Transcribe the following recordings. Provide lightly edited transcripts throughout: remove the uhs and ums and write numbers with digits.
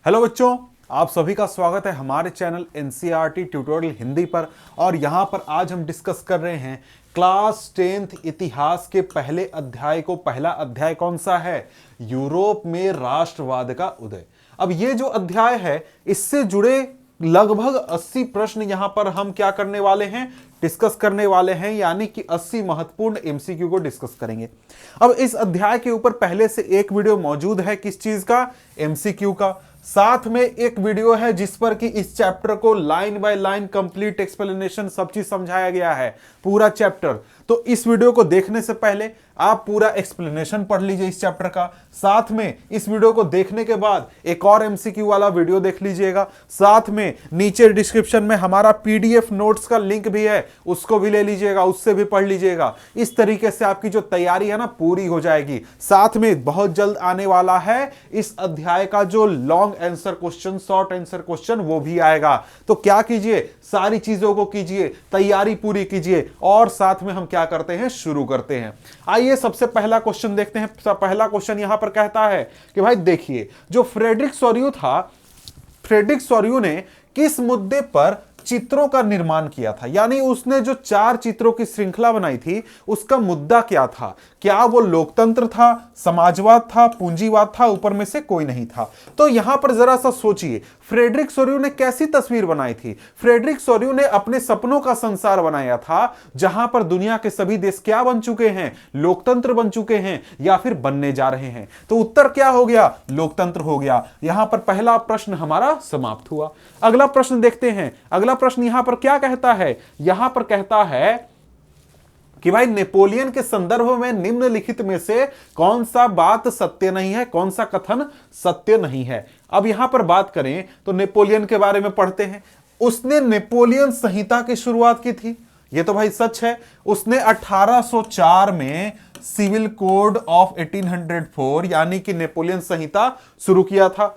Hello बच्चों, आप सभी का स्वागत है हमारे चैनल एनसीईआरटी ट्यूटोरियल हिंदी पर। और यहाँ पर आज हम डिस्कस कर रहे हैं क्लास 10th इतिहास के पहले अध्याय को। पहला अध्याय कौन सा है? यूरोप में राष्ट्रवाद का उदय। अब ये जो अध्याय है इससे जुड़े लगभग 80 प्रश्न यहां पर हम क्या करने वाले हैं, डिस्कस करने वाले हैं, यानी कि 80 महत्वपूर्ण एमसीक्यू को डिस्कस करेंगे। अब इस अध्याय के ऊपर पहले से एक वीडियो मौजूद है, किस चीज का? एमसीक्यू का। साथ में एक वीडियो है जिस पर कि इस चैप्टर को line by line complete explanation सब चीज समझाया गया है, पूरा चैप्टर। तो इस वीडियो को देखने से पहले आप पूरा एक्सप्लेनेशन पढ़ लीजिए इस चैप्टर का। साथ में इस वीडियो को देखने के बाद एक और एमसीक्यू वाला वीडियो देख लीजिएगा। साथ में नीचे डिस्क्रिप्शन में हमारा पीडीएफ नोट्स का लिंक भी है, उसको भी ले लीजिएगा, उससे भी पढ़ लीजिएगा। इस तरीके से आपकी जो तैयारी है ना पूरी हो जाएगी। साथ में बहुत जल्द आने वाला है इस अध्याय का जो long answer question, short answer question, वो भी आएगा। तो क्या कीजिए, सारी चीजों को कीजिए, तैयारी पूरी कीजिए। और साथ में हम क्या करते हैं, शुरू करते हैं। आइए सबसे पहला क्वेश्चन देखते हैं। पहला क्वेश्चन यहां पर कहता है कि भाई देखिए, जो फ्रेडरिक सोरियू था, फ्रेडरिक सोरियू ने किस मुद्दे पर चित्रों का निर्माण किया था? यानी उसने जो 4 चित्रों की श्रृंखला बनाई थी उसका मुद्दा क्या था? क्या वो लोकतंत्र था, समाजवाद था, पूंजीवाद था, ऊपर में से कोई नहीं था? तो यहां पर जरा सा सोचिए, फ्रेडरिक सोरियू ने कैसी तस्वीर बनाई थी? फ्रेडरिक सोरियू ने अपने सपनों का संसार बनाया था जहां पर दुनिया के सभी देश क्या बन चुके हैं? लोकतंत्र बन चुके हैं या फिर बनने जा रहे हैं। तो उत्तर क्या हो गया? लोकतंत्र हो गया। यहां पर पहला प्रश्न हमारा समाप्त हुआ। अगला प्रश्न देखते हैं। अगला प्रश्न यहां पर क्या कहता है? यहां पर कहता है कि भाई नेपोलियन के संदर्भ में निम्नलिखित में से कौन सा बात सत्य नहीं है, कौन सा कथन सत्य नहीं है? अब यहां पर बात करें तो नेपोलियन के बारे में पढ़ते हैं। उसने नेपोलियन संहिता की शुरुआत की थी, यह तो भाई सच है। उसने 1804 में सिविल कोड ऑफ 1804 यानी कि नेपोलियन संहिता शुरू किया था।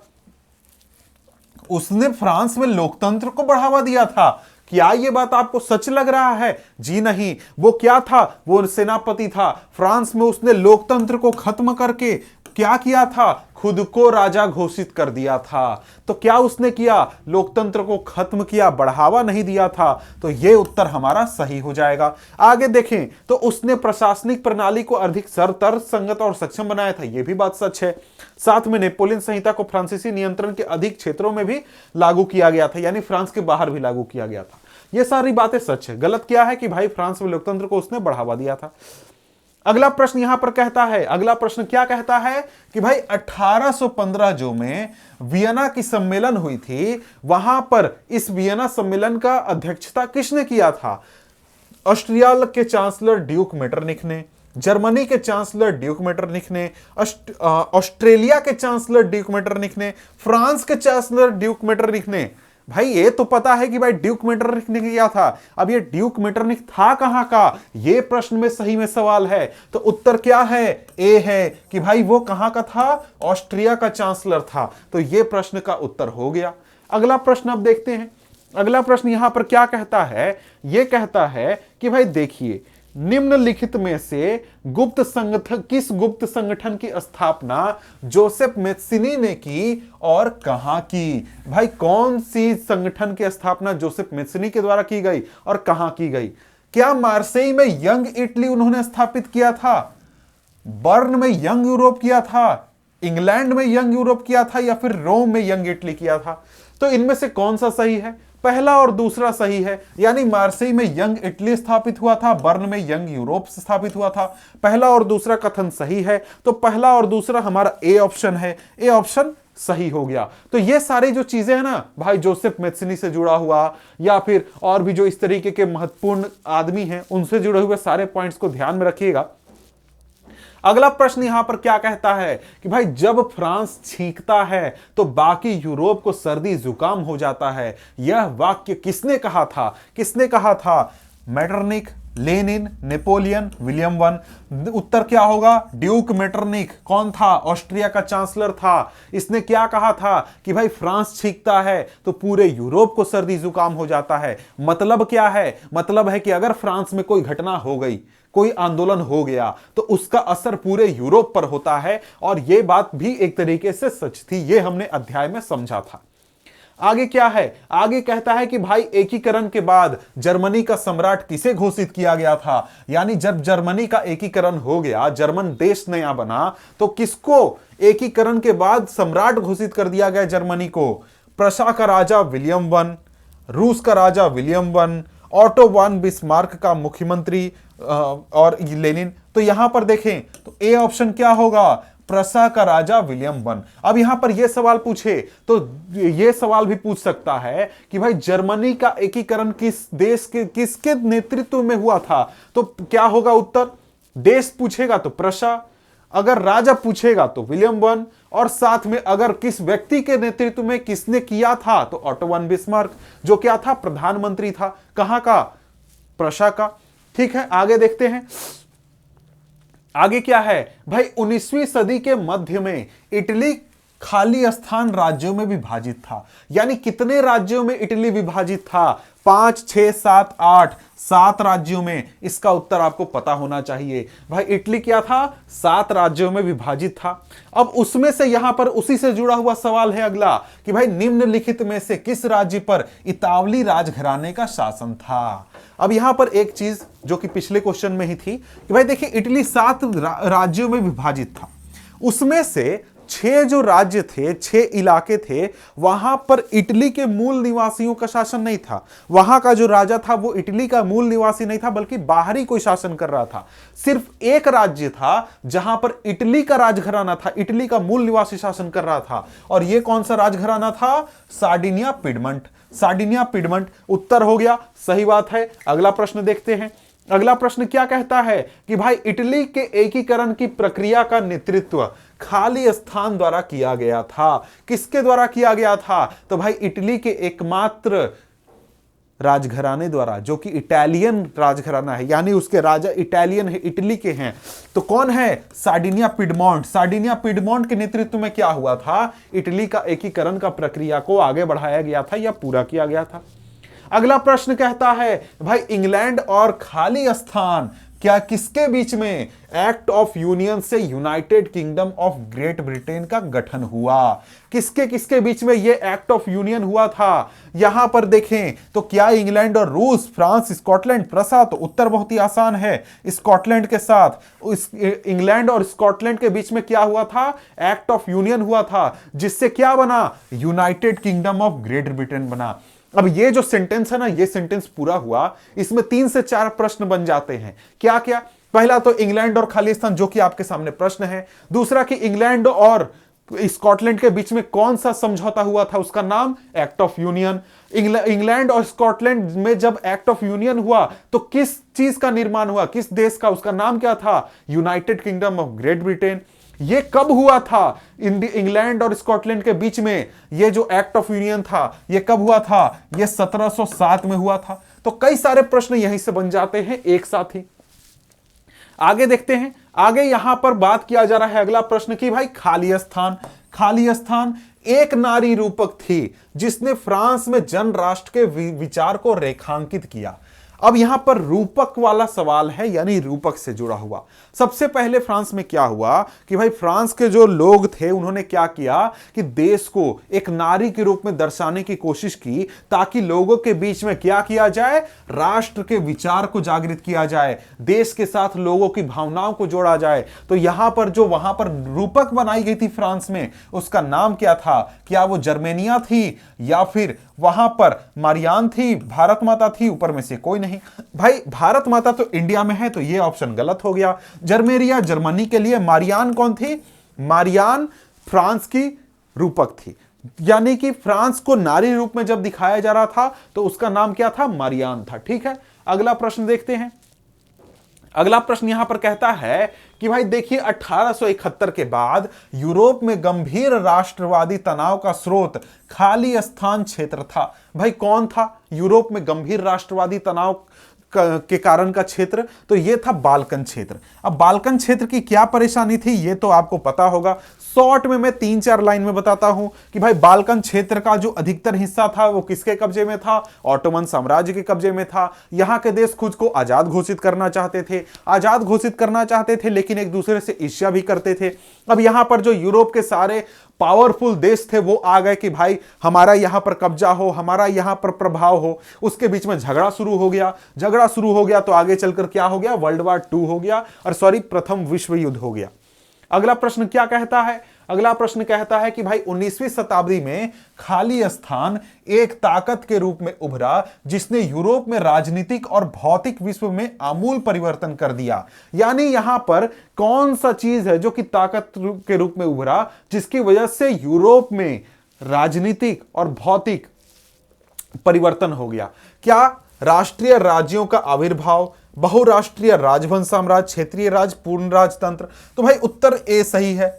उसने फ्रांस में लोकतंत्र को बढ़ावा दिया था। क्या यह बात आपको सच लग रहा है? जी नहीं। वो क्या था? वो सेनापति था। फ्रांस में उसने लोकतंत्र को खत्म करके क्या किया था? खुद को राजा घोषित कर दिया था। तो क्या उसने किया? लोकतंत्र को खत्म किया, बढ़ावा नहीं दिया था। तो यह उत्तर हमारा सही हो जाएगा। आगे देखें तो उसने प्रशासनिक प्रणाली को अधिक सरल, संगत और सक्षम बनाया था, यह भी बात सच है। साथ में नेपोलियन संहिता को फ्रांसीसी नियंत्रण के अधिक क्षेत्रों में भी लागू किया गया था, यानी फ्रांस के बाहर भी लागू किया गया था। यह सारी बातें सच है। गलत क्या है कि भाई फ्रांस में लोकतंत्र को उसने बढ़ावा दिया था। अगला प्रश्न यहां पर कहता है, अगला प्रश्न क्या कहता है कि भाई 1815 जो में वियना की सम्मेलन हुई थी, वहां पर इस वियना सम्मेलन का अध्यक्षता किसने किया था? ऑस्ट्रिया के चांसलर ड्यूक मेटरनिख ने, जर्मनी के चांसलर ड्यूक मेटरनिख ने, ऑस्ट्रेलिया के चांसलर ड्यूक मेटरनिख ने, फ्रांस के चांसलर ड्यूक मेटरनिख ने। भाई ये तो पता है कि भाई ड्यूक मेटरनिख ने किया था। अब ये ड्यूक मेटरनिख था कहां का, ये प्रश्न में सही में सवाल है। तो उत्तर क्या है? ए है कि भाई वो कहां का था? ऑस्ट्रिया का चांसलर था। तो ये प्रश्न का उत्तर हो गया। अगला प्रश्न अब देखते हैं। अगला प्रश्न यहां पर क्या कहता है? यह कहता है कि भाई देखिए, निम्नलिखित में से किस गुप्त संगठन की स्थापना जोसेफ मेस्सिनी ने की और कहां की? भाई कौन सी संगठन की स्थापना जोसेफ मेस्सिनी के द्वारा की गई और कहां की गई? क्या मार्सेई में यंग इटली उन्होंने स्थापित किया था? बर्न में यंग यूरोप किया था? इंग्लैंड में यंग यूरोप किया था? या फिर रोम में यंग इटली किया था? तो इनमें से कौन सा सही है? पहला और दूसरा सही है, यानी मार्सेई में यंग इटली स्थापित हुआ था, बर्न में यंग यूरोप स्थापित हुआ था। पहला और दूसरा कथन सही है, तो पहला और दूसरा हमारा ए ऑप्शन है। ए ऑप्शन सही हो गया। तो ये सारी जो चीजें हैं ना भाई, जोसेफ मेस्सिनी से जुड़ा हुआ या फिर और भी जो इस तरीके के महत्वपूर्ण आदमी हैं उनसे जुड़े हुए सारे पॉइंट्स को ध्यान में रखिएगा। अगला प्रश्न यहां पर क्या कहता है कि भाई जब फ्रांस छींकता है तो बाकी यूरोप को सर्दी जुकाम हो जाता है। यह वाक्य किसने कहा था? किसने कहा था? Metternich, Lenin, Napoleon, William one. उत्तर क्या होगा? Duke Metternich. कौन था? ऑस्ट्रिया का चांसलर था। इसने क्या कहा था कि भाई फ्रांस छींकता है तो पूरे यूरोप को सर्दी जुकाम हो जाता है। मतलब क्या है? मतलब है कि अगर फ्रांस में कोई घटना हो गई, कोई आंदोलन हो गया तो उसका असर पूरे यूरोप पर होता है, और यह बात भी एक तरीके से सच थी। यह हमने अध्याय में समझा था। आगे क्या है, आगे कहता है कि भाई एकीकरण के बाद जर्मनी का सम्राट किसे घोषित किया गया था, यानी जब जर्मनी का एकीकरण हो गया, जर्मन देश नया बना, तो किसको एकीकरण के बाद सम्राट घोषित कर दिया गया जर्मनी को? प्रशा का राजा विलियम वन, रूस का राजा William one, Otto von Bismarck का मुख्यमंत्री और लेनिन। तो यहां पर देखें तो ए ऑप्शन क्या होगा? प्रशा का राजा विलियम वन। अब यहां पर यह सवाल पूछे तो यह सवाल भी पूछ सकता है कि भाई जर्मनी का एकीकरण किस देश के किसके नेतृत्व में हुआ था? तो क्या होगा उत्तर? देश पूछेगा तो प्रशा, अगर राजा पूछेगा तो विलियम वन, और साथ में अगर किस व्यक्ति के नेतृत्व में किसने किया था तो ऑटो वन बिस्मार्क, जो क्या था? प्रधानमंत्री था। कहां का? प्रशा का। ठीक है, आगे देखते हैं। आगे क्या है भाई? 19वीं सदी के मध्य में इटली खाली स्थान राज्यों में विभाजित था। यानी कितने राज्यों में इटली विभाजित था? 5, 6, 7, 8, 7 राज्यों में। इसका उत्तर आपको पता होना चाहिए। भाई इटली क्या था? 7 राज्यों में विभाजित था। अब उसमें से यहां पर उसी से जुड़ा हुआ सवाल है अगला कि भाई निम्नलिखित में से किस राज्य पर इतावली राजघराने का शासन था? अब यहां पर एक चीज जो कि पिछले क्वेश्चन में ही थी कि भाई देखिए इटली 7 राज्यों में विभाजित था, उसमें से 6 जो राज्य थे, 6 इलाके थे, वहां पर इटली के मूल निवासियों का शासन नहीं था। वहां का जो राजा था वो इटली का मूल निवासी नहीं था, बल्कि बाहरी कोई शासन कर रहा था। सिर्फ एक राज्य था जहां पर इटली का राजघराना था, इटली का मूल निवासी शासन कर रहा था, और यह कौन सा राजघराना था? सार्डिनिया पिडमंट। सार्डिनिया पिडमंट उत्तर हो गया, सही बात है। अगला प्रश्न देखते हैं। अगला प्रश्न क्या कहता है कि भाई इटली के एकीकरण की प्रक्रिया का नेतृत्व खाली स्थान द्वारा किया गया था। किसके द्वारा किया गया था? तो भाई इटली के एकमात्र राजघराने द्वारा, जो कि इटालियन राजघराना है, यानी उसके राजा इटालियन है, इटली के हैं। तो कौन है? Sardinia Piedmont. सार्डिनिया पिडमोंट के नेतृत्व में क्या हुआ था? इटली का एकीकरण का प्रक्रिया को आगे बढ़ाया गया था या पूरा किया गया था। अगला प्रश्न कहता है भाई इंग्लैंड और खाली स्थान क्या किसके बीच में एक्ट ऑफ यूनियन से United kingdom of great Britain का गठन हुआ? किसके किसके बीच में यह एक्ट ऑफ यूनियन हुआ था? यहां पर देखें तो क्या इंग्लैंड और रूस, फ्रांस, स्कॉटलैंड, प्रशा? तो उत्तर बहुत ही आसान है, स्कॉटलैंड के साथ। इंग्लैंड और स्कॉटलैंड के बीच में क्या हुआ था? एक्ट ऑफ यूनियन हुआ था, जिससे क्या बना? United kingdom of great Britain बना। अब ये जो सेंटेंस है ना, ये सेंटेंस पूरा हुआ, इसमें 3 से 4 प्रश्न बन जाते हैं। क्या क्या? पहला तो इंग्लैंड और खालिस्तान, जो कि आपके सामने प्रश्न है। दूसरा कि इंग्लैंड और स्कॉटलैंड के बीच में कौन सा समझौता हुआ था, उसका नाम एक्ट ऑफ यूनियन। इंग्लैंड और स्कॉटलैंड में जब एक्ट ऑफ यूनियन हुआ तो किस चीज का निर्माण हुआ, किस देश का? उसका नाम क्या था? United kingdom of great Britain. ये कब हुआ था? इंग्लैंड और स्कॉटलैंड के बीच में ये जो एक्ट ऑफ यूनियन था, ये कब हुआ था? ये 1707 में हुआ था। तो कई सारे प्रश्न यहीं से बन जाते हैं एक साथ ही। आगे देखते हैं। आगे यहां पर बात किया जा रहा है अगला प्रश्न की भाई खाली स्थान। खाली स्थान एक नारी रूपक थी जिसने फ्रांस में जन राष्ट्र के विचार को रेखांकित किया। अब यहां पर रूपक वाला सवाल है, यानी रूपक से जुड़ा हुआ। सबसे पहले फ्रांस में क्या हुआ कि भाई फ्रांस के जो लोग थे उन्होंने क्या किया कि देश को एक नारी के रूप में दर्शाने की कोशिश की, ताकि लोगों के बीच में क्या किया जाए? राष्ट्र के विचार को जागृत किया जाए, देश के साथ लोगों की भावनाओं को जोड़ा जाए। तो यहां पर जो वहां पर रूपक बनाई गई थी फ्रांस में, उसका नाम क्या था? क्या वो जर्मेनिया थी या फिर वहां पर मारियान थी, भारत माता थी? ऊपर में से कोई नहीं। भाई भारत माता तो इंडिया में है, तो ये ऑप्शन गलत हो गया। जर्मेनिया जर्मनी के लिए, मारियान कौन थी? मारियान फ्रांस की रूपक थी। यानी कि फ्रांस को नारी रूप में जब दिखाया जा रहा था तो उसका नाम क्या था? मारियान था। ठीक है, अगला प्रश्न देखते हैं। अगला प्रश्न यहां पर कहता है कि भाई देखिए 1871 के बाद यूरोप में गंभीर राष्ट्रवादी तनाव का स्रोत खाली स्थान क्षेत्र था। भाई कौन था यूरोप में गंभीर राष्ट्रवादी तनाव के कारण का क्षेत्र, तो ये था बाल्कन क्षेत्र। अब बाल्कन क्षेत्र की क्या परेशानी थी ये तो आपको पता होगा। शॉर्ट में मैं 3-4 लाइन में बताता हूं कि भाई बाल्कन क्षेत्र का जो अधिकतर हिस्सा था वो किसके कब्जे में था? ऑटोमन साम्राज्य के कब्जे में था। यहां के देश खुद को आजाद घोषित करना चाहते थे, लेकिन एक दूसरे से ईर्ष्या भी करते थे। अब यहां पर जो यूरोप के सारे पावरफुल देश थे वो आ गए कि भाई हमारा यहां पर कब्जा हो, हमारा यहां पर प्रभाव हो। उसके बीच में झगड़ा शुरू हो गया तो आगे चलकर क्या हो गया? वर्ल्ड वॉर 2 हो गया, और प्रथम विश्व युद्ध हो गया। अगला प्रश्न क्या कहता है? अगला प्रश्न कहता है कि भाई 19वीं शताब्दी में खाली स्थान एक ताकत के रूप में उभरा जिसने यूरोप में राजनीतिक और भौतिक विश्व में आमूल परिवर्तन कर दिया। यानी यहां पर कौन सा चीज है जो कि ताकत के रूप में उभरा जिसकी वजह से यूरोप में राजनीतिक और भौतिक परिवर्तन हो गया? क्या राष्ट्रीय राज्यों का आविर्भाव, बहुराष्ट्रीय राजवंश साम्राज्य, क्षेत्रीय राज, पूर्ण राजतंत्र? तो भाई उत्तर ए सही है।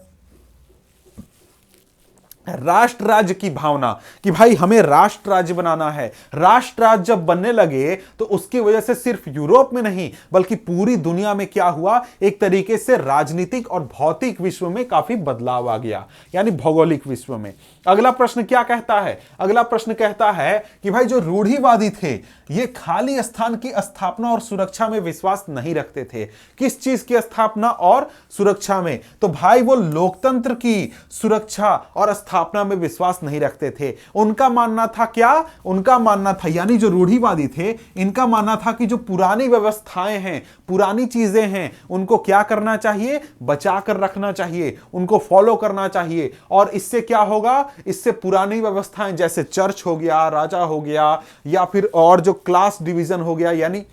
राष्ट्र राज्य की भावना कि भाई हमें राष्ट्र राज्य बनाना है। राष्ट्र राज्य जब बनने लगे तो उसकी वजह से सिर्फ यूरोप में नहीं बल्कि पूरी दुनिया में क्या हुआ? एक तरीके से राजनीतिक और भौतिक विश्व में काफी बदलाव आ गया, यानी भौगोलिक विश्व में। अगला प्रश्न क्या कहता है? अगला प्रश्न कहता है कि भाई जो रूढ़िवादी थे ये खाली स्थान की स्थापना और सुरक्षा में विश्वास नहीं रखते थे। किस चीज की स्थापना और सुरक्षा में? तो भाई वो लोकतंत्र की सुरक्षा और स्थापना में विश्वास नहीं रखते थे। उनका मानना था क्या? उनका मानना था, यानी जो रूढ़िवादी थे इनका मानना था कि जो पुरानी व्यवस्थाएं हैं, पुरानी चीजें हैं, उनको क्या करना चाहिए? बचा कर रखना चाहिए, उनको फॉलो करना चाहिए। और इससे क्या होगा? इससे पुरानी व्यवस्थाएं जैसे चर्च हो गया, राजा हो गया, या फिर और जो क्लास डिवीजन हो गया यानी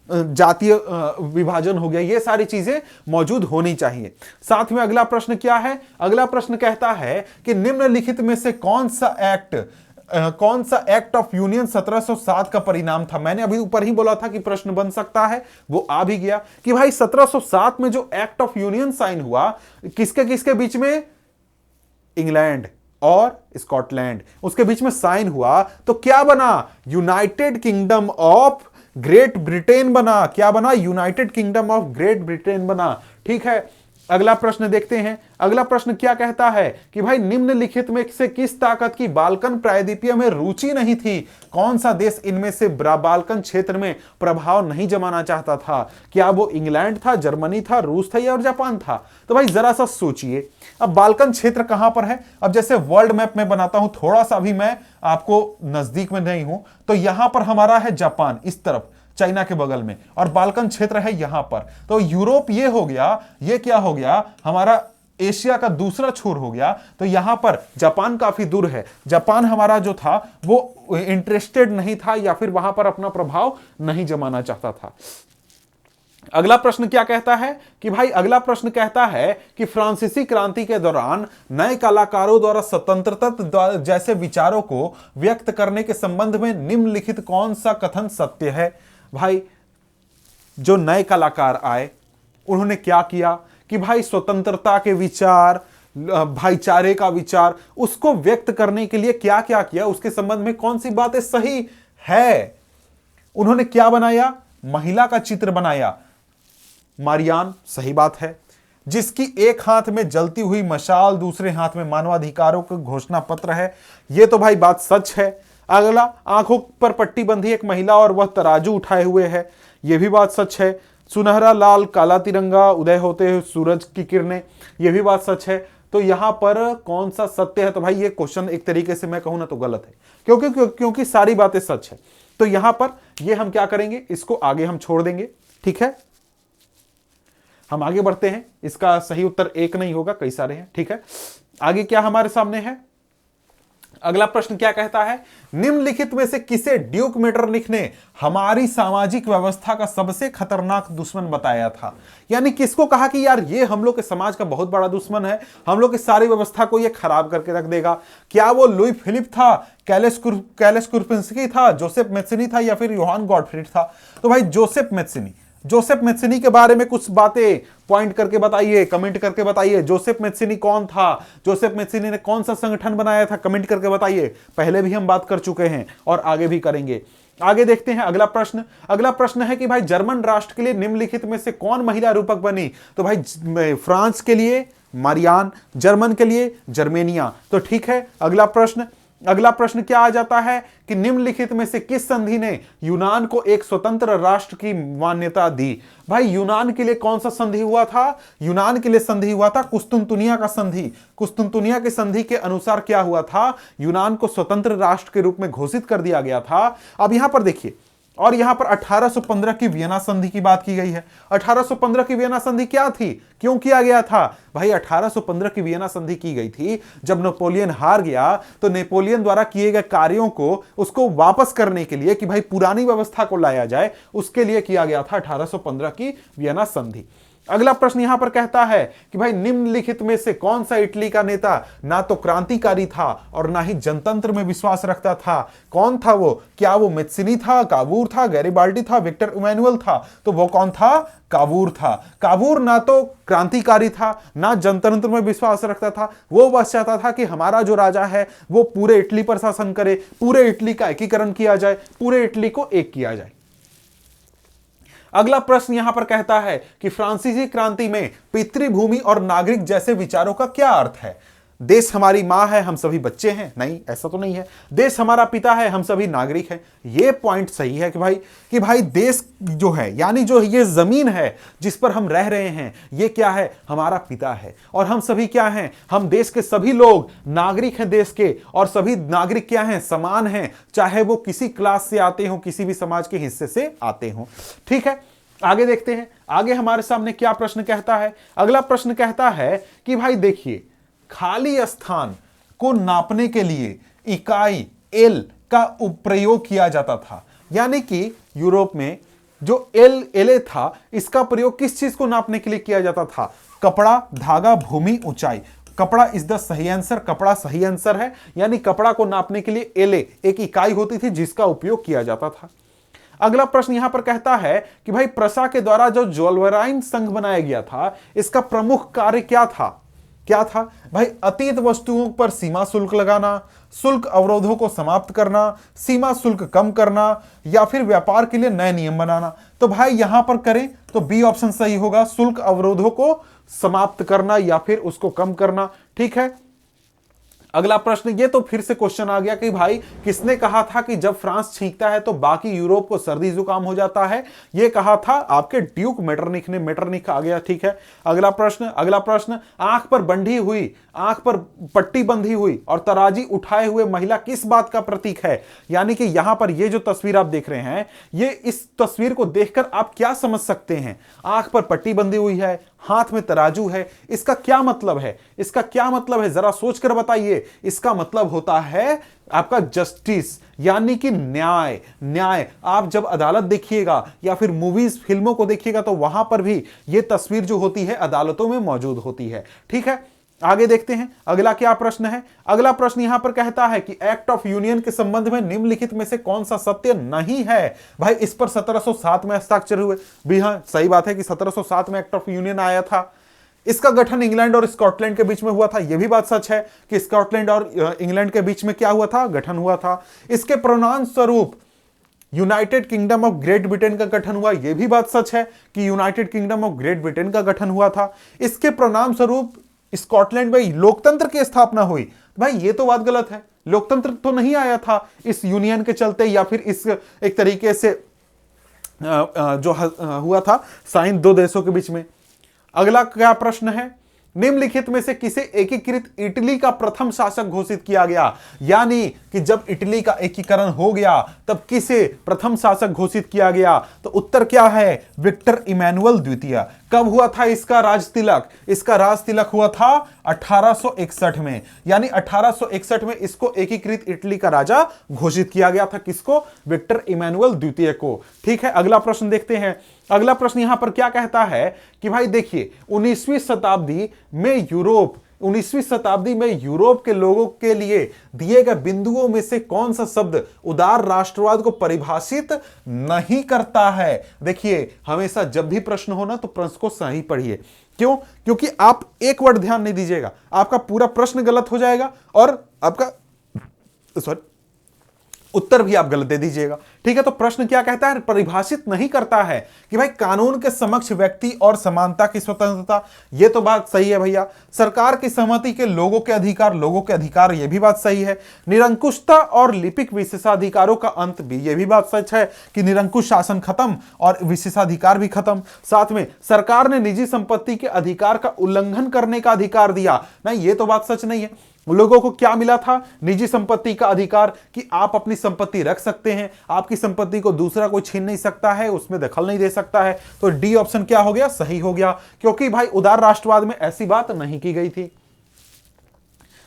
जातीय विभाजन हो गया, ये सारी चीजें मौजूद होनी चाहिए। साथ में अगला प्रश्न क्या है? अगला प्रश्न कहता है कि निम्नलिखित में से कौन सा एक्ट ऑफ यूनियन 1707 का परिणाम था? मैंने अभी ऊपर ही बोला था कि प्रश्न बन सकता है, वो आ भी गया कि भाई 1707 में जो एक्ट ऑफ यूनियन साइन हुआ किसके किसके बीच में? इंग्लैंड और स्कॉटलैंड, उसके बीच में साइन हुआ तो क्या बना? United kingdom of great Britain बना। क्या बना? United kingdom of great Britain बना। ठीक है, अगला प्रश्न देखते हैं। अगला प्रश्न क्या कहता है कि भाई निम्नलिखित में से किस ताकत की बाल्कन प्रायद्वीपीय में रुचि नहीं थी? कौन सा देश इनमें से बाल्कन क्षेत्र में प्रभाव नहीं जमाना चाहता था? क्या वो इंग्लैंड था, जर्मनी था, रूस था या और जापान था? तो भाई जरा सा सोचिए। अब बाल्कन क्षेत्र कहां पर है? अब जैसे वर्ल्ड मैप में बनाता हूं, थोड़ा सा भी मैं आपको नजदीक में नहीं हूं, तो यहां पर हमारा है जापान इस तरफ, चाइना के बगल में, और बाल्कन क्षेत्र है यहां पर। तो यूरोप ये हो गया, ये क्या हो गया? हमारा एशिया का दूसरा छोर हो गया। तो यहां पर जापान काफी दूर है। जापान हमारा जो था वो इंटरेस्टेड नहीं था या फिर वहां पर अपना प्रभाव नहीं जमाना चाहता था। अगला प्रश्न क्या कहता है कि भाई अगला प्रश्न कहता है कि फ्रांसीसी क्रांति के दौरान नए कलाकारों द्वारा स्वतंत्रता जैसे विचारों को व्यक्त करने के संबंध में निम्नलिखित कौन सा कथन सत्य है? भाई जो नए कलाकार आए उन्होंने क्या किया कि भाई स्वतंत्रता के विचार, भाईचारे का विचार, उसको व्यक्त करने के लिए क्या क्या किया, उसके संबंध में कौन सी बातें सही है? उन्होंने क्या बनाया? महिला का चित्र बनाया, मारियान, सही बात है, जिसकी एक हाथ में जलती हुई मशाल, दूसरे हाथ में मानवाधिकारों का घोषणा पत्र है। यह तो भाई बात सच है। अगला, आंखों पर पट्टी बंधी एक महिला और वह तराजू उठाए हुए है, यह भी बात सच है। सुनहरा लाल काला तिरंगा, उदय होते हुए सूरज की किरणें, यह भी बात सच है। तो यहां पर कौन सा सत्य है? तो भाई ये क्वेश्चन एक तरीके से मैं कहूं ना तो गलत है, क्योंकि सारी बातें सच है। तो यहां पर ये हम क्या करेंगे, इसको आगे हम छोड़ देंगे। ठीक है, हम आगे बढ़ते हैं। इसका सही उत्तर एक नहीं होगा, कई सारे हैं। ठीक है, आगे क्या हमारे सामने है? अगला प्रश्न क्या कहता है? निम्नलिखित में से किसे ड्यूक मेटरनिख ने हमारी सामाजिक व्यवस्था का सबसे खतरनाक दुश्मन बताया था? यानी किसको कहा कि यार ये हम लोग के समाज का बहुत बड़ा दुश्मन है, हम लोग की सारी व्यवस्था को ये खराब करके रख देगा? क्या वो लुई फिलिप था, कैलेस कुर्पिंस्की था, जोसेफ मेत्सिनी था या फिर योहान गॉटफ्रीड था? तो भाई जोसेफ मेत्सिनी के बारे में कुछ बातें पॉइंट करके बताइए, कमेंट करके बताइए। जोसेफ मेत्सिनी कौन था? जोसेफ मेत्सिनी ने कौन सा संगठन बनाया था? कमेंट करके बताइए। पहले भी हम बात कर चुके हैं और आगे भी करेंगे। आगे देखते हैं अगला प्रश्न। अगला प्रश्न है कि भाई जर्मन राष्ट्र के लिए निम्नलिखित में से कौन महिला रूपक बनी? तो भाई फ्रांस के लिए मारियान, जर्मन के लिए जर्मेनिया। तो ठीक है, अगला प्रश्न क्या आ जाता है कि निम्नलिखित में से किस संधि ने यूनान को एक स्वतंत्र राष्ट्र की मान्यता दी? भाई यूनान के लिए कौन सा संधि हुआ था? यूनान के लिए संधि हुआ था कुस्तुनतुनिया का संधि। कुस्तुनतुनिया के संधि के अनुसार क्या हुआ था? यूनान को स्वतंत्र राष्ट्र के रूप में घोषित कर दिया गया था। अब यहां पर देखिए, और यहां पर 1815 की वियना संधि की बात की गई है। 1815 की वियना संधि क्या थी, क्यों किया गया था? भाई 1815 की वियना संधि की गई थी जब नेपोलियन हार गया, तो नेपोलियन द्वारा किए गए कार्यों को उसको वापस करने के लिए, कि भाई पुरानी व्यवस्था को लाया जाए, उसके लिए किया गया था 1815 की वियना संधि। अगला प्रश्न यहां पर कहता है कि भाई निम्नलिखित में से कौन सा इटली का नेता ना तो क्रांतिकारी था और ना ही जनतंत्र में विश्वास रखता था? कौन था वो? क्या वो मेस्सिनी था, कावूर था, गैरिबाल्डी था, विक्टर इमैनुअल था? तो वो कौन था? कावूर था। कावूर ना तो क्रांतिकारी था, ना जनतंत्र में विश्वास रखता था। वो बस चाहता था कि हमारा जो राजा है वो पूरे इटली पर शासन करे, पूरे इटली का एकीकरण किया जाए, पूरे इटली को एक किया जाए। अगला प्रश्न यहां पर कहता है कि फ्रांसीसी क्रांति में पितृभूमि और नागरिक जैसे विचारों का क्या अर्थ है? देश हमारी मां है, हम सभी बच्चे हैं? नहीं, ऐसा तो नहीं है। देश हमारा पिता है, हम सभी नागरिक हैं। यह पॉइंट सही है कि भाई देश जो है, यानी जो ये जमीन है जिस पर हम रह रहे हैं, ये क्या है? हमारा पिता है। और हम सभी क्या हैं? हम देश के सभी लोग नागरिक हैं देश के, और सभी नागरिक क्या हैं? समान हैं, चाहे वो किसी क्लास से आते हो, किसी भी समाज के हिस्से से आते हो। ठीक है, आगे देखते हैं, आगे हमारे सामने क्या प्रश्न कहता है। अगला प्रश्न कहता है कि भाई देखिए, खाली स्थान को नापने के लिए इकाई एल का प्रयोग किया जाता था। यानी कि यूरोप में जो एल था, इसका प्रयोग किस चीज को नापने के लिए किया जाता था? कपड़ा, धागा, भूमि, ऊंचाई। कपड़ा इज द सही आंसर, कपड़ा सही आंसर है। यानी कपड़ा को नापने के लिए एले एक इकाई होती थी जिसका उपयोग किया जाता था। अगला प्रश्न यहां पर कहता है कि भाई प्रशा के द्वारा जो जोल्वेराइन संघ बनाया गया था, इसका प्रमुख कार्य क्या था? क्या था भाई? अतीत वस्तुओं पर सीमा शुल्क लगाना, शुल्क अवरोधों को समाप्त करना, सीमा शुल्क कम करना, या फिर व्यापार के लिए नए नियम बनाना। तो भाई यहां पर करें तो बी ऑप्शन सही होगा, शुल्क अवरोधों को समाप्त करना या फिर उसको कम करना। ठीक है, अगला प्रश्न, ये तो फिर से क्वेश्चन आ गया कि भाई किसने कहा था कि जब फ्रांस छींकता है तो बाकी यूरोप को सर्दी जुकाम हो जाता है? ये कहा था आपके ड्यूक मेटरनिख ने। मेटरनिख आ गया। ठीक है, अगला प्रश्न, आंख पर बंधी हुई, आंख पर पट्टी बंधी हुई और तराजी उठाए हुए महिला किस बात का प्रतीक है? यानी कि यहां पर ये जो तस्वीर आप देख रहे हैं, ये इस तस्वीर को देखकर आप क्या समझ सकते हैं? आंख पर पट्टी बंधी हुई है, हाथ में तराजू है, इसका क्या मतलब है? इसका क्या मतलब है, जरा सोचकर बताइए। इसका मतलब होता है आपका जस्टिस, यानी कि न्याय। न्याय आप जब अदालत देखिएगा या फिर मूवीज, फिल्मों को देखिएगा, तो वहां पर भी यह तस्वीर जो होती है अदालतों में मौजूद होती है। ठीक है, आगे देखते हैं अगला क्या प्रश्न है। अगला प्रश्न यहां पर कहता है कि एक्ट ऑफ यूनियन के संबंध में निम्नलिखित में से कौन सा सत्य नहीं है? भाई इस पर 1707 में हस्ताक्षर हुए। भी हाँ, सही बात है कि 1707 में एक्ट ऑफ यूनियन आया था। इसका गठन इंग्लैंड और स्कॉटलैंड के बीच में हुआ था। यह भी बात सच है कि स्कॉटलैंड और इंग्लैंड के बीच में क्या हुआ था? गठन हुआ था। इसके परिणाम स्वरूप United kingdom of great Britain का गठन हुआ। यह भी बात सच है कि United kingdom of great Britain का गठन हुआ था। इसके परिणाम स्वरूप स्कॉटलैंड में लोकतंत्र की स्थापना हुई। भाई ये तो बात गलत है, लोकतंत्र तो नहीं आया था इस यूनियन के चलते, या फिर इस एक तरीके से जो हुआ था साइन दो देशों के बीच में। अगला क्या प्रश्न है, निम्नलिखित में से किसे एकीकृत इटली का प्रथम शासक घोषित किया गया? यानी कि जब इटली का एकीकरण हो गया तब किसे प्रथम शासक घोषित किया गया? तो उत्तर क्या है? विक्टर इमैनुअल द्वितीय। कब हुआ था इसका राज तिलक? इसका राज तिलक हुआ था 1861 में। यानी 1861 में इसको एकीकृत इटली का राजा घोषित किया गया था। किसको? विक्टर इमैनुअल द्वितीय को। ठीक है, अगला प्रश्न देखते हैं। अगला प्रश्न यहां पर क्या कहता है कि भाई देखिए 19वीं शताब्दी में यूरोप के लोगों के लिए दिए गए बिंदुओं में से कौन सा शब्द उदार राष्ट्रवाद को परिभाषित नहीं करता है? देखिए हमेशा जब भी प्रश्न हो ना तो प्रश्न को सही पढ़िए। क्यों? क्योंकि आप एक वर्ड ध्यान नहीं दीजिएगा, आपका पूरा प्रश्न गलत हो जाएगा और आपका उत्तर भी आप गलत दे दीजिएगा। ठीक है, तो प्रश्न क्या कहता है, परिभाषित नहीं करता है कि भाई कानून के समक्ष व्यक्ति और समानता की स्वतंत्रता, ये तो बात सही है भैया। सरकार की सहमति के लोगों के अधिकार, ये भी बात सही है। निरंकुशता और लिपिक विशेषाधिकारों का अंत भी, ये भी बात सच है कि निरंकुश शासन खत्म और विशेषाधिकार भी खत्म। साथ में सरकार ने निजी संपत्ति के अधिकार का उल्लंघन करने का अधिकार दिया, नहीं ये तो बात सच नहीं है। लोगों को क्या मिला था, निजी संपत्ति का अधिकार कि आप अपनी संपत्ति रख सकते हैं, आपकी संपत्ति को दूसरा कोई छीन नहीं सकता है, उसमें दखल नहीं दे सकता है। तो डी ऑप्शन क्या हो गया, सही हो गया, क्योंकि भाई उदार राष्ट्रवाद में ऐसी बात नहीं की गई थी।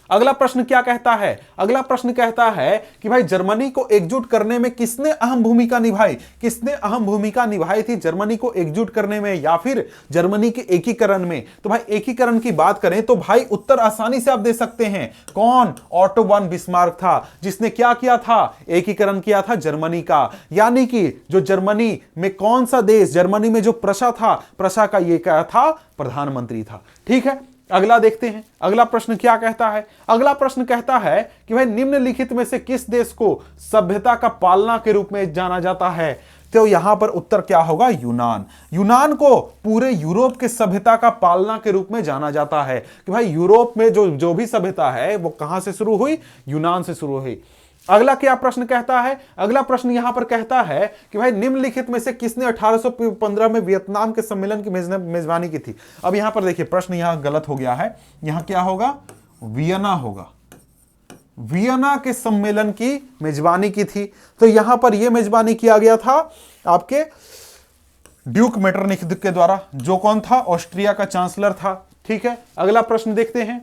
अगला प्रश्न क्या कहता है, अगला प्रश्न कहता है कि भाई जर्मनी को एकजुट करने में किसने अहम भूमिका निभाई, किसने अहम भूमिका निभाई थी जर्मनी को एकजुट करने में या फिर जर्मनी के एकीकरण में। तो भाई एकीकरण की बात करें तो भाई उत्तर आसानी से आप दे सकते हैं, कौन, ओटो वन बिस्मार्क था, जिसने क्या किया था, एकीकरण किया था जर्मनी का। यानी कि जो जर्मनी में कौन सा देश, जर्मनी में जो प्रशा था, प्रशा का ये क्या था, प्रधानमंत्री था। ठीक है, अगला देखते हैं, अगला प्रश्न क्या कहता है। अगला प्रश्न कहता है कि भाई निम्नलिखित में से किस देश को सभ्यता का पालना के रूप में जाना जाता है। तो यहां पर उत्तर क्या होगा, यूनान। यूनान को पूरे यूरोप के सभ्यता का पालना के रूप में जाना जाता है कि भाई यूरोप में जो भी सभ्यता है वो कहां से शुरू हुई, यूनान से शुरू हुई। अगला क्या प्रश्न कहता है, अगला प्रश्न यहां पर कहता है कि भाई निम्नलिखित में से किसने 1815 में वियतनाम के सम्मेलन की मेजबानी की थी। अब यहां पर देखिए प्रश्न यहां गलत हो गया है, यहां क्या होगा, वियना होगा, वियना के सम्मेलन की मेजबानी की थी। तो यहां पर यह मेजबानी किया गया था आपके ड्यूक मेटरनिख के द्वारा, जो कौन था, ऑस्ट्रिया का चांसलर था। ठीक है, अगला प्रश्न देखते हैं।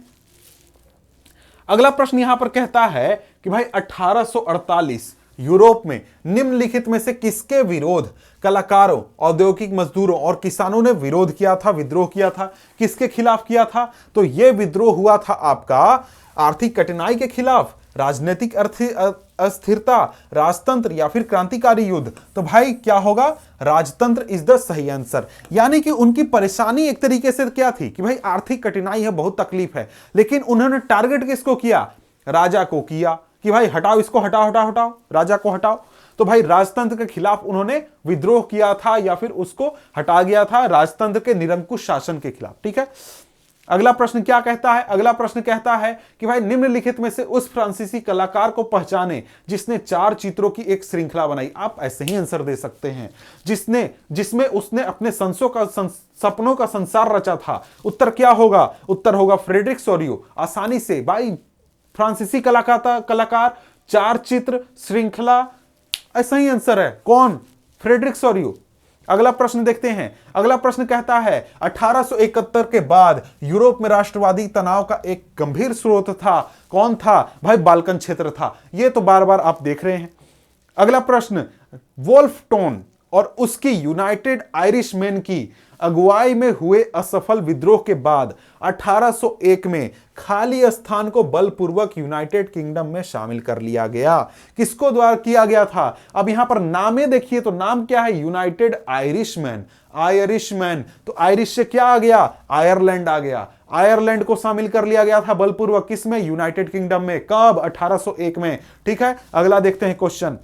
अगला प्रश्न यहां पर कहता है कि भाई 1848 यूरोप में निम्नलिखित में से किसके विरोध कलाकारों, औद्योगिक मजदूरों और किसानों ने विरोध किया था, विद्रोह किया था, किसके खिलाफ किया था। तो यह विद्रोह हुआ था आपका आर्थिक कठिनाई के खिलाफ, राजनीतिक अस्थिरता, राजतंत्र या फिर क्रांतिकारी युद्ध। तो भाई क्या होगा, राजतंत्र इज द सही आंसर। यानी कि उनकी परेशानी एक तरीके से क्या थी कि भाई आर्थिक कठिनाई है, बहुत तकलीफ है, लेकिन उन्होंने टारगेट किसको किया, राजा को किया कि भाई हटाओ इसको, हटाओ हटाओ हटाओ, राजा को हटाओ। तो भाई राजतंत्र के खिलाफ उन्होंने विद्रोह किया था या फिर उसको हटा गया था, राजतंत्र के निरंकुश शासन के खिलाफ। ठीक है, अगला प्रश्न क्या कहता है, अगला प्रश्न कहता है कि भाई निम्नलिखित में से उस फ्रांसीसी कलाकार को पहचाने जिसने 4 चित्रों की एक श्रृंखला बनाई। आप ऐसे ही आंसर दे सकते हैं, जिसमें उसने अपने सपनों का संसार रचा था। उत्तर क्या होगा, उत्तर होगा फ्रेडरिक सोरियो। आसानी से भाई फ्रांसीसी कलाकार, 4 चित्र, श्रृंखला, ऐसा ही आंसर है, कौन, फ्रेडरिक सोरियो। अगला प्रश्न देखते हैं, अगला प्रश्न कहता है 1871 के बाद यूरोप में राष्ट्रवादी तनाव का एक गंभीर स्रोत था, कौन था, भाई बाल्कन क्षेत्र था। यह तो बार बार आप देख रहे हैं। अगला प्रश्न, वोल्फ टोन और उसकी यूनाइटेड आयरिशमैन की अगुवाई में हुए असफल विद्रोह के बाद 1801 में खाली स्थान को बलपूर्वक यूनाइटेड किंगडम में शामिल कर लिया गया। किसको द्वारा किया गया था, अब यहां पर नामे देखिए तो नाम क्या है, यूनाइटेड आयरिशमैन, आयरिशमैन। तो आयरिश से क्या आ गया, आयरलैंड आ गया, आयरलैंड को शामिल कर लिया गया था बलपूर्वक, किसमें, यूनाइटेड किंगडम में, कब, 1801 में। ठीक है, अगला देखते हैं क्वेश्चन।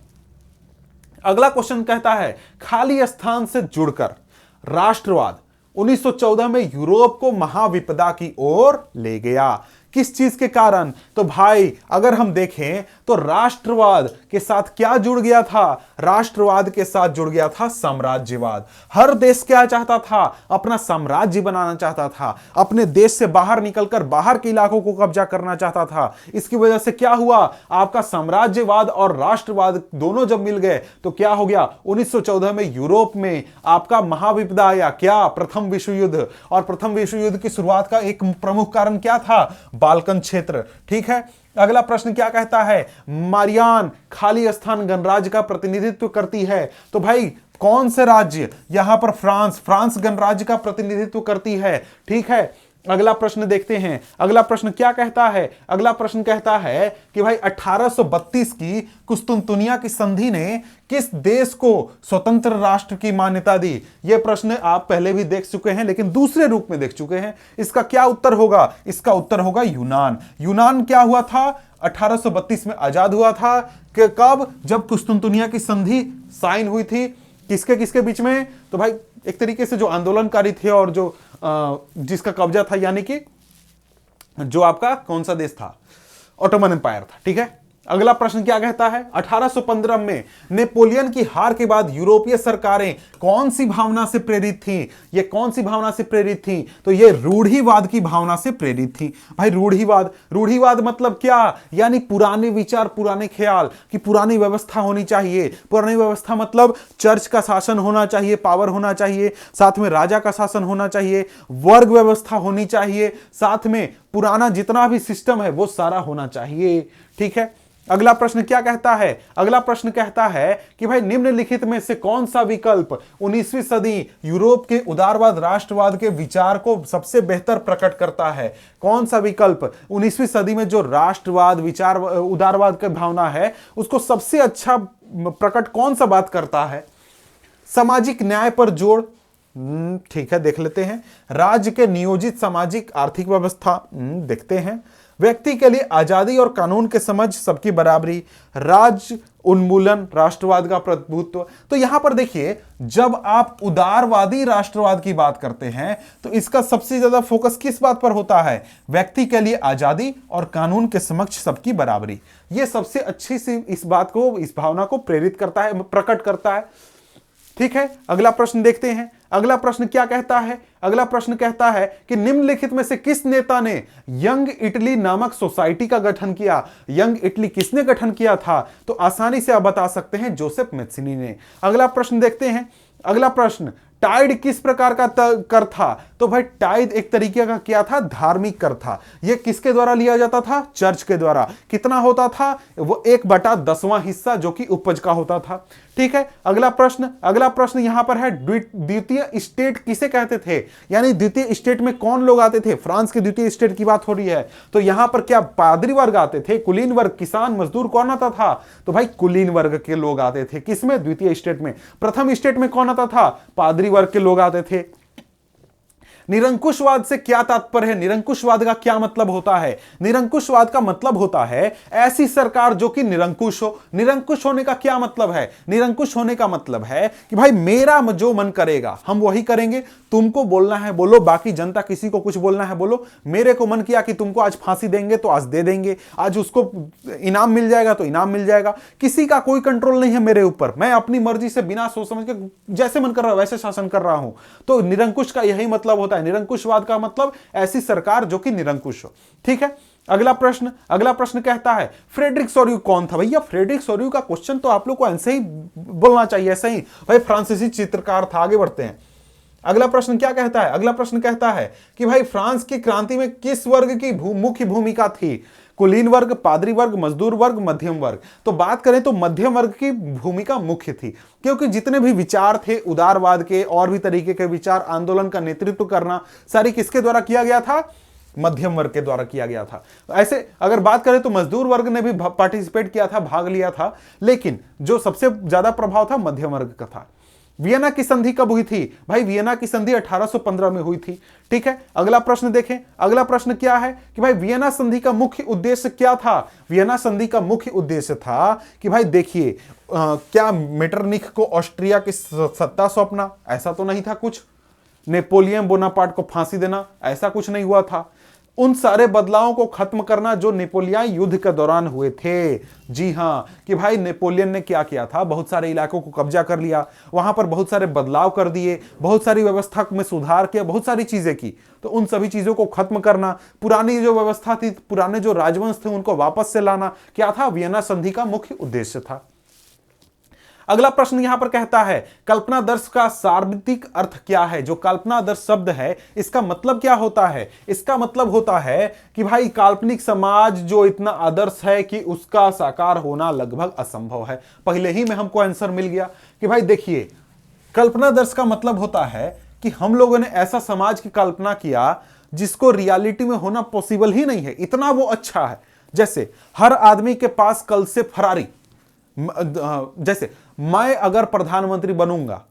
अगला क्वेश्चन कहता है खाली स्थान से जुड़कर राष्ट्रवाद 1914 में यूरोप को महाविपदा की ओर ले गया। किस चीज के कारण, तो भाई अगर हम देखें तो राष्ट्रवाद के साथ क्या जुड़ गया था, राष्ट्रवाद के साथ जुड़ गया था साम्राज्यवाद। हर देश क्या चाहता था, अपना साम्राज्य बनाना चाहता था, अपने देश से बाहर निकलकर बाहर के इलाकों को कब्जा करना चाहता था। इसकी वजह से क्या हुआ, आपका साम्राज्यवाद और राष्ट्रवाद दोनों जब मिल गए तो क्या हो गया, 1914 में यूरोप में आपका महाविपदा आया, क्या, प्रथम विश्व युद्ध। और प्रथम विश्व युद्ध की शुरुआत का एक प्रमुख कारण क्या था, बाल्कन क्षेत्र। ठीक है, अगला प्रश्न क्या कहता है, मारियान खाली स्थान गणराज्य का प्रतिनिधित्व करती है। तो भाई कौन से राज्य, यहां पर फ्रांस गणराज्य का प्रतिनिधित्व करती है। ठीक है, अगला प्रश्न देखते हैं, अगला प्रश्न क्या कहता है? अगला प्रश्न कहता है कि भाई 1832 की कुस्तुनतुनिया की संधि ने किस देश को स्वतंत्र राष्ट्र की मान्यता दी? यह प्रश्न आप पहले भी देख चुके हैं, लेकिन दूसरे रूप में देख चुके हैं। इसका क्या उत्तर होगा? इसका उत्तर होगा यूनान। यूनान क्या हुआ था? 1832 में आजाद हुआ था। कि कब? जब कुस्तुनतुनिया की संधि साइन हुई थी। किसके किसके बीच में? तो भाई एक तरीके से जो आंदोलनकारी थे और जो जिसका कब्जा था, यानी कि जो आपका कौन सा देश था? ऑटोमन एम्पायर था। ठीक है, अगला प्रश्न क्या कहता है? 1815 में नेपोलियन की हार के बाद यूरोपीय सरकारें कौन सी भावना से प्रेरित थीं? ये कौन सी भावना से प्रेरित थीं? तो ये रूढ़िवाद की भावना से प्रेरित थी। भाई रूढ़िवाद, रूढ़िवाद मतलब क्या? यानी पुराने विचार, पुराने ख्याल कि पुरानी व्यवस्था होनी चाहिए। पुरानी व्यवस्था मतलब चर्च का शासन होना चाहिए, पावर होना चाहिए, साथ में राजा का शासन होना चाहिए, वर्ग व्यवस्था होनी चाहिए, साथ में पुराना जितना भी सिस्टम है वो सारा होना चाहिए। ठीक है, अगला प्रश्न क्या कहता है? अगला प्रश्न कहता है कि भाई निम्नलिखित में से कौन सा विकल्प 19वीं सदी यूरोप के उदारवाद राष्ट्रवाद के विचार को सबसे बेहतर प्रकट करता है? कौन सा विकल्प 19वीं सदी में जो राष्ट्रवाद विचार उदारवाद की भावना है उसको सबसे अच्छा प्रकट कौन सा बात करता है? सामाजिक न्याय पर जोर, ठीक है, देख लेते हैं। राज्य के नियोजित सामाजिक आर्थिक व्यवस्था, देखते हैं। व्यक्ति के लिए आजादी और कानून के समझ, सबकी बराबरी, राज्य उन्मूलन, राष्ट्रवाद का प्रभुत्व। तो यहां पर देखिए, जब आप उदारवादी राष्ट्रवाद की बात करते हैं तो इसका सबसे ज्यादा फोकस किस बात पर होता है? व्यक्ति के लिए आजादी और कानून के समक्ष सबकी बराबरी। यह सबसे अच्छी सी इस बात को, इस भावना को प्रेरित करता है, प्रकट करता है। ठीक है, अगला प्रश्न देखते हैं। अगला प्रश्न क्या कहता है? अगला प्रश्न कहता है कि निम्नलिखित में से किस नेता ने यंग इटली नामक सोसाइटी का गठन किया? यंग इटली किसने गठन किया था? तो आसानी से आप बता सकते हैं, जोसेफ मैत्सिनी ने। अगला प्रश्न देखते हैं। अगला प्रश्न, टाइड किस प्रकार का कर था? तो भाई टाइड एक तरीके का क्या था? धार्मिक कर था। यह किसके द्वारा लिया जाता था? चर्च के द्वारा। कितना होता था? वो 1/10वां हिस्सा जो कि उपज का होता था। ठीक है, अगला प्रश्न, अगला प्रश्न यहां पर है, द्वितीय स्टेट किसे कहते थे? यानी द्वितीय स्टेट में कौन लोग आते थे? फ्रांस के द्वितीय स्टेट की बात हो रही है। तो यहां पर क्या पादरी वर्ग आते थे? कुलीन वर्ग, किसान, मजदूर कौन आता था? तो भाई कुलीन वर्ग के लोग आते थे। किसमें? द्वितीय स्टेट में। प्रथम स्टेट में कौन आता था? पादरी वर्ग के लोग आते थे। निरंकुशवाद से क्या तात्पर्य है? निरंकुशवाद का क्या मतलब होता है? निरंकुशवाद का मतलब होता है ऐसी सरकार जो कि निरंकुश हो। निरंकुश होने का क्या मतलब है? निरंकुश होने का मतलब है कि भाई मेरा जो मन करेगा हम वही करेंगे, तुमको बोलना है बोलो, बाकी जनता किसी को कुछ बोलना है बोलो। मेरे को मन किया कि तुमको आज फांसी देंगे तो आज दे देंगे, आज उसको इनाम मिल जाएगा तो इनाम मिल जाएगा। किसी का कोई कंट्रोल नहीं है मेरे ऊपर, मैं अपनी मर्जी से बिना सोच समझ के जैसे मन कर रहा हूं वैसे शासन कर रहा हूं। तो निरंकुश का यही मतलब होता है। निरंकुशवाद का मतलब ऐसी सरकार जो कि निरंकुश हो। ठीक है, अगला प्रश्न, अगला प्रश्न कहता है फ्रेडरिक सोर्यू कौन था? भैया फ्रेडरिक सोर्यू का क्वेश्चन तो आप लोग को ऐसे ही बोलना चाहिए, ऐसे ही। भाई फ्रांसीसी चित्रकार था। आगे बढ़ते हैं। अगला प्रश्न क्या कहता है? अगला प्रश्न कहता है कि भाई फ्रांस की क्रांति में किस वर्ग की मुख्य भूमिका थी? कुलीन वर्ग, पादरी वर्ग, मजदूर वर्ग, मध्यम वर्ग। तो बात करें तो मध्यम वर्ग की भूमिका मुख्य थी, क्योंकि जितने भी विचार थे उदारवाद के और भी तरीके के विचार, आंदोलन का नेतृत्व करना सारी किसके द्वारा किया गया था? मध्यम वर्ग के द्वारा किया गया था। ऐसे अगर बात करें तो मजदूर वर्ग ने भी पार्टिसिपेट किया था, भाग लिया था, लेकिन जो सबसे ज्यादा प्रभाव था मध्यम वर्ग का था। वियना की संधि कब हुई थी? भाई वियना की संधि 1815 में हुई थी। ठीक है, अगला प्रश्न देखें। अगला प्रश्न क्या है कि भाई वियना संधि का मुख्य उद्देश्य क्या था? वियना संधि का मुख्य उद्देश्य था कि भाई देखिए, क्या मेटरनिख को ऑस्ट्रिया की सत्ता सौंपना? ऐसा तो नहीं था कुछ। नेपोलियन बोनापार्ट को फांसी देना? ऐसा कुछ नहीं हुआ था। उन सारे बदलावों को खत्म करना जो नेपोलियन युद्ध के दौरान हुए थे। जी हां, कि भाई नेपोलियन ने क्या किया था? बहुत सारे इलाकों को कब्जा कर लिया, वहां पर बहुत सारे बदलाव कर दिए, बहुत सारी व्यवस्था में सुधार किया, बहुत सारी चीजें की। तो उन सभी चीजों को खत्म करना, पुरानी जो व्यवस्था थी, पुराने जो राजवंश थे उनको वापस से लाना, क्या था? वियना संधि का मुख्य उद्देश्य था। अगला प्रश्न यहां पर कहता है कल्पनादर्श का शाब्दिक अर्थ क्या है? जो कल्पनादर्श शब्द है इसका मतलब क्या होता है? इसका मतलब होता है कि भाई काल्पनिक समाज जो इतना आदर्श है कि उसका साकार होना लगभग असंभव है। पहले ही में हमको आंसर मिल गया कि भाई देखिए, कल्पनादर्श का मतलब होता है कि हम लोगों ने ऐसा समाज की कल्पना किया जिसको रियलिटी में होना पॉसिबल ही नहीं है, इतना वो अच्छा है। जैसे हर आदमी के पास कल से फरारी, जैसे मैं अगर प्रधानमंत्री बनूंगा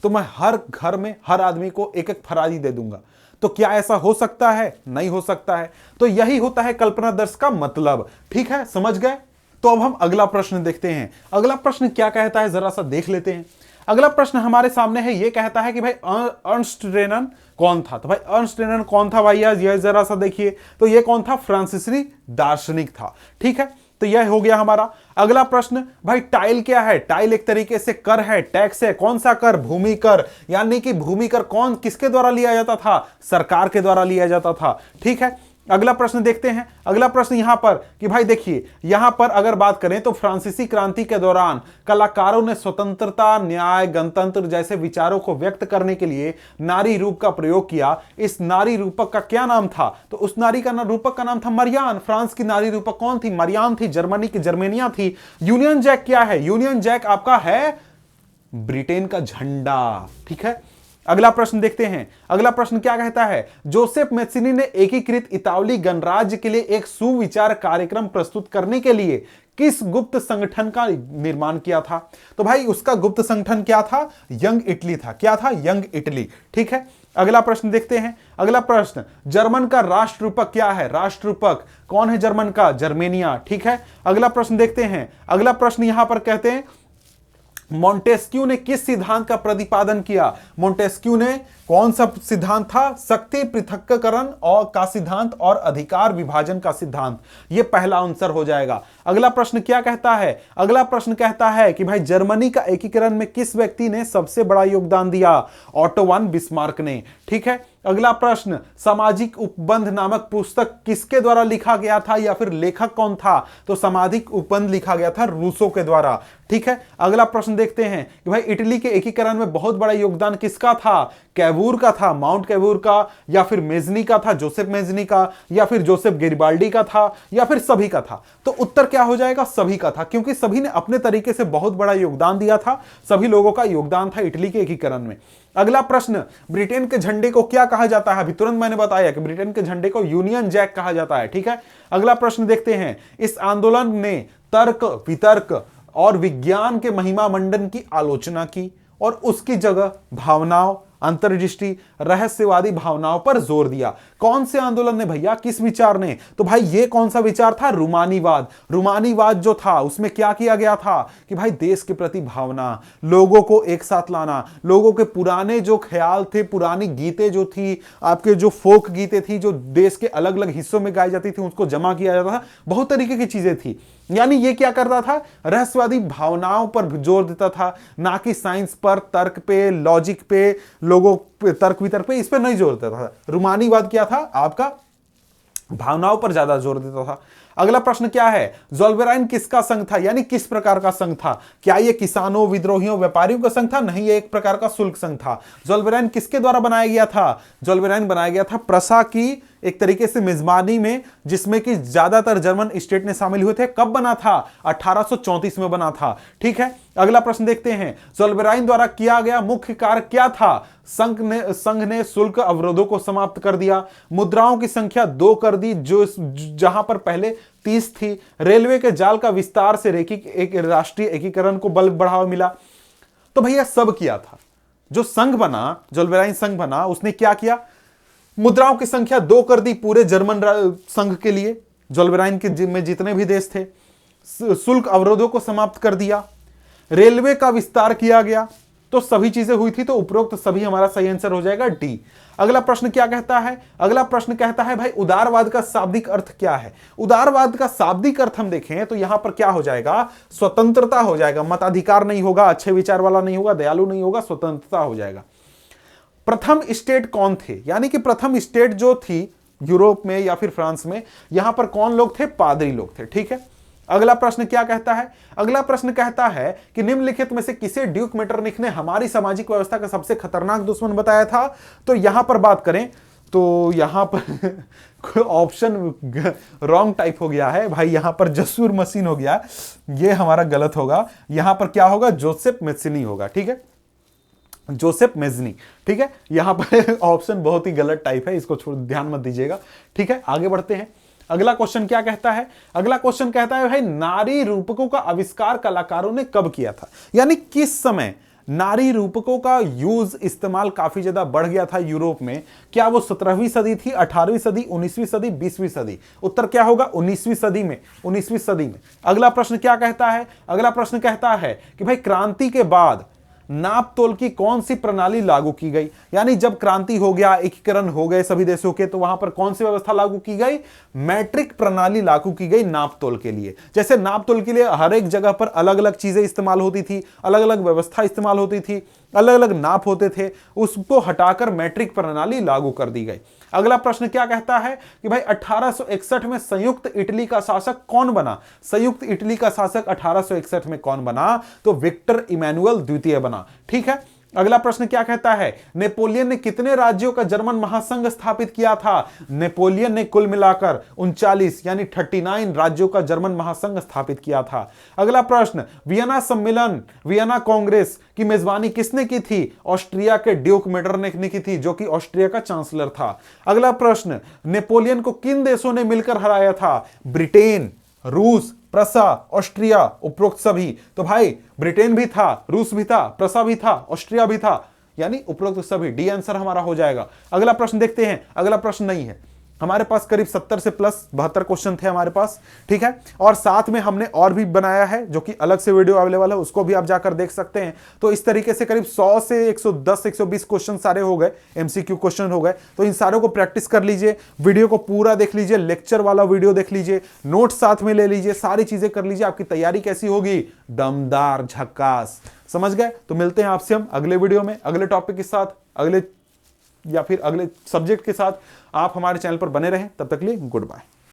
तो मैं हर घर में हर आदमी को एक एक फरारी दे दूंगा। तो क्या ऐसा हो सकता है? नहीं हो सकता है। तो यही होता है कल्पना दर्श का मतलब। ठीक है, समझ गए? तो अब हम अगला प्रश्न देखते हैं। अगला प्रश्न क्या कहता है, जरा सा देख लेते हैं। अगला प्रश्न हमारे सामने है, ये कहता है कि भाई अर्नस्ट रेनन कौन था? तो भाई अर्नस्ट रेनन कौन था भाई? ये जरा सा देखिए, तो ये कौन था? फ्रांसीसी दार्शनिक था। ठीक है, तो यह हो गया हमारा। अगला प्रश्न, भाई टाइल क्या है? टाइल एक तरीके से कर है, टैक्स है। कौन सा कर? भूमि कर। यानी कि भूमि कर कौन किसके द्वारा लिया जाता था? सरकार के द्वारा लिया जाता था। ठीक है, अगला प्रश्न देखते हैं। अगला प्रश्न यहां पर कि भाई देखिए, यहां पर अगर बात करें तो फ्रांसीसी क्रांति के दौरान कलाकारों ने स्वतंत्रता, न्याय, गणतंत्र जैसे विचारों को व्यक्त करने के लिए नारी रूप का प्रयोग किया। इस नारी रूपक का क्या नाम था? तो उस नारी का रूपक का नाम था मरियान। फ्रांस की नारी रूपक कौन थी? मरियान थी। जर्मनी की जर्मेनिया थी। यूनियन जैक क्या है? यूनियन जैक आपका है ब्रिटेन का झंडा। ठीक है, अगला प्रश्न देखते हैं। अगला प्रश्न क्या कहता है? जोसेफ मैत्सिनी ने एकीकृत इतालवी गणराज्य के लिए एक सुविचार कार्यक्रम प्रस्तुत करने के लिए किस गुप्त संगठन का निर्माण किया था? तो भाई उसका गुप्त संगठन क्या था? यंग इटली था। क्या था? Young Italy. ठीक है, अगला प्रश्न देखते हैं। अगला प्रश्न, जर्मन का राष्ट्र रूपक क्या है? राष्ट्र रूपक कौन है जर्मन का? जर्मेनिया। ठीक है, अगला प्रश्न देखते हैं। अगला प्रश्न यहां पर कहते हैं, मोंटेस्क्यू ने किस सिद्धांत का प्रतिपादन किया? मोंटेस्क्यू ने कौन सा सिद्धांत था? शक्ति पृथक्करण और का सिद्धांत और अधिकार विभाजन का सिद्धांत। यह पहला आंसर हो जाएगा। अगला प्रश्न क्या कहता है? अगला प्रश्न कहता है कि भाई जर्मनी का एकीकरण में किस व्यक्ति ने सबसे बड़ा योगदान दिया? ऑटो वन बिस्मार्क ने। ठीक है, अगला प्रश्न, सामाजिक उपबंध नामक पुस्तक किसके द्वारा लिखा गया था या फिर लेखक कौन था? तो सामाजिक उपबंध लिखा गया था रूसो के द्वारा। ठीक है, अगला प्रश्न देखते हैं कि भाई इटली के एकीकरण में बहुत बड़ा योगदान किसका था? कैवूर का था, माउंट कैवूर का, या फिर मेजनी का था, जोसेफ मेजनी का, या फिर जोसेफ गेरिबाल्डी का था, या फिर सभी का था? तो उत्तर क्या हो जाएगा? सभी का था, क्योंकि सभी ने अपने तरीके से बहुत बड़ा योगदान दिया था। सभी लोगों का योगदान था इटली के एकीकरण में। अगला प्रश्न, ब्रिटेन के झंडे को क्या कहा जाता है? अभी तुरंत मैंने बताया कि ब्रिटेन के झंडे को यूनियन जैक कहा जाता है। ठीक है, अगला प्रश्न देखते हैं। इस आंदोलन ने तर्क, वितर्क और विज्ञान के महिमा मंडन की आलोचना की और उसकी जगह भावनाओं, अंतर्दृष्टि, रहस्यवादी भावनाओं पर जोर दिया। कौन से आंदोलन ने भैया? किस विचार ने? तो भाई ये कौन सा विचार था? रूमानीवाद। रूमानीवाद जो था उसमें क्या किया गया था कि भाई देश के प्रति भावना, लोगों को एक साथ लाना, लोगों के पुराने जो ख्याल थे, पुरानी गीतें जो थी, आपके जो फोक गीतें थी जो देश के अलग अलग हिस्सों में गाई जाती थी, उसको जमा किया जाता था। बहुत तरीके की चीजें थी। यानी ये क्या करता था? रहस्यवादी भावनाओं पर जोर देता था, ना कि साइंस पर, तर्क पे, लॉजिक पे, लोगों पे, तर्क वितर्क पे, इस पे नहीं जोर देता था। रूमानीवाद क्या था? आपका भावनाओं पर ज्यादा जोर देता था। अगला प्रश्न क्या है? ज़ोल्बेराइन किसका संघ था? यानी किस प्रकार का संघ था? क्या यह किसानों, विद्रोहियों, व्यापारियों का संघ था? नहीं, यह एक प्रकार का शुल्क संघ था। ज़ोल्बेराइन किसके द्वारा बनाया गया था? ज़ोल्बेराइन बनाया गया था प्रशा की एक तरीके से मेजबानी में, जिसमें कि ज्यादातर जर्मन स्टेट ने शामिल हुए थे। कब बना था? 1834 में बना था। ठीक है, अगला प्रश्न देखते हैं। ज़ोल्बेराइन द्वारा किया गया मुख्य कार्य क्या था? संघ ने शुल्क अवरोधों को समाप्त कर दिया, मुद्राओं की संख्या 2 कर दी जो जहां पर पहले 30 थी, रेलवे के जाल का विस्तार से एक राष्ट्रीय एकीकरण को बल बढ़ावा मिला। तो भैया सब किया था। जो संघ बना, ज़ोल्बेराइन संघ बना, उसने क्या किया? मुद्राओं की संख्या 2 कर दी पूरे जर्मन संघ के लिए, ज़ोल्बेराइन के में जितने भी देश थे। शुल्क अवरोधों को समाप्त कर दिया, रेलवे का विस्तार किया गया। तो सभी चीजें हुई थी, तो उपरोक्त सभी हमारा सही आंसर हो जाएगा डी। अगला प्रश्न क्या कहता है? अगला प्रश्न कहता है भाई उदारवाद का शाब्दिक अर्थ क्या है? उदारवाद का शाब्दिक अर्थ हम देखें तो यहां पर क्या हो जाएगा? स्वतंत्रता हो जाएगा। मताधिकार नहीं होगा, अच्छे विचार वाला नहीं होगा, दयालु नहीं होगा, स्वतंत्रता हो जाएगा। प्रथम स्टेट कौन थे? यानी कि प्रथम स्टेट जो थी यूरोप में या फिर फ्रांस में, यहां पर कौन लोग थे? पादरी लोग थे। ठीक है, अगला प्रश्न क्या कहता है? अगला प्रश्न कहता है कि निम्नलिखित में से किसे ड्यूक मेटरनिख ने हमारी सामाजिक व्यवस्था का सबसे खतरनाक दुश्मन बताया था? तो यहां पर बात करें तो यहां पर ऑप्शन रॉन्ग टाइप हो गया है भाई, यहां पर जसूर मशीन हो गया, ये हमारा गलत होगा। यहां पर क्या होगा? जोसेफ मैत्सिनी होगा। ठीक है, जोसेफ मेजनी। ठीक है, यहां पर ऑप्शन बहुत ही गलत टाइप है, इसको छोड़ ध्यान मत दीजिएगा। ठीक है, आगे बढ़ते हैं। अगला क्वेश्चन क्या कहता है? अगला क्वेश्चन कहता है भाई नारी रूपकों का आविष्कार कलाकारों ने कब किया था, यानी किस समय नारी रूपकों का यूज इस्तेमाल काफी ज्यादा बढ़ गया था यूरोप में। क्या वो 17वीं सदी थी, 18वीं सदी, 19वीं सदी, 20वीं सदी? उत्तर क्या होगा? 19वीं सदी में, 19वीं सदी में। अगला प्रश्न क्या कहता है? अगला प्रश्न कहता है कि भाई क्रांति के बाद नाप तोल की कौन सी प्रणाली लागू की गई, यानी जब क्रांति हो गया, एकीकरण हो गए सभी देशों के, तो वहां पर कौन सी व्यवस्था लागू की गई? मैट्रिक प्रणाली लागू की गई नाप तोल के लिए। जैसे नाप तोल के लिए हर एक जगह पर अलग अलग चीजें इस्तेमाल होती थी, अलग अलग व्यवस्था इस्तेमाल होती थी, अलग अलग नाप होते थे, उसको हटाकर मैट्रिक प्रणाली लागू कर दी गई। अगला प्रश्न क्या कहता है कि भाई 1861 में संयुक्त इटली का शासक कौन बना? संयुक्त इटली का शासक 1861 में कौन बना? तो विक्टर इमैनुअल द्वितीय बना। ठीक है, अगला प्रश्न क्या कहता है? नेपोलियन ने कितने राज्यों का जर्मन महासंघ स्थापित किया था? नेपोलियन ने कुल मिलाकर 39 यानी 39 राज्यों का जर्मन महासंघ स्थापित किया था। अगला प्रश्न, वियना सम्मेलन, वियना कांग्रेस की मेजबानी किसने की थी? ऑस्ट्रिया के ड्यूक मेटरनिख ने की थी, जो कि ऑस्ट्रिया का चांसलर था। अगला प्रश्न, नेपोलियन को किन देशों ने मिलकर हराया था? ब्रिटेन, रूस, प्रसा, ऑस्ट्रिया, उपरोक्त सभी। तो भाई ब्रिटेन भी था, रूस भी था, प्रसा भी था, ऑस्ट्रिया भी था, यानी उपरोक्त सभी। डी आंसर हमारा हो जाएगा। अगला प्रश्न देखते हैं। अगला प्रश्न नहीं है हमारे पास, करीब 70 से प्लस 72 क्वेश्चन थे हमारे पास। ठीक है, और साथ में हमने और भी बनाया है जो कि अलग से वीडियो अवेलेबल है, उसको भी आप जाकर देख सकते हैं। तो इस तरीके से करीब 100 से 110 120 क्वेश्चन सारे हो गए, एमसीक्यू क्वेश्चन हो गए। तो इन सारों को प्रैक्टिस कर लीजिए, वीडियो को पूरा देख लीजिए, लेक्चर वाला वीडियो देख लीजिए, नोट्स साथ में ले लीजिए, सारी चीजें कर लीजिए। आपकी तैयारी कैसी होगी? दमदार, झक्कास। समझ गए? तो मिलते हैं आपसे हम अगले वीडियो में अगले टॉपिक के साथ, अगले या फिर अगले सब्जेक्ट के साथ। आप हमारे चैनल पर बने रहें, तब तक के लिए गुड बाय।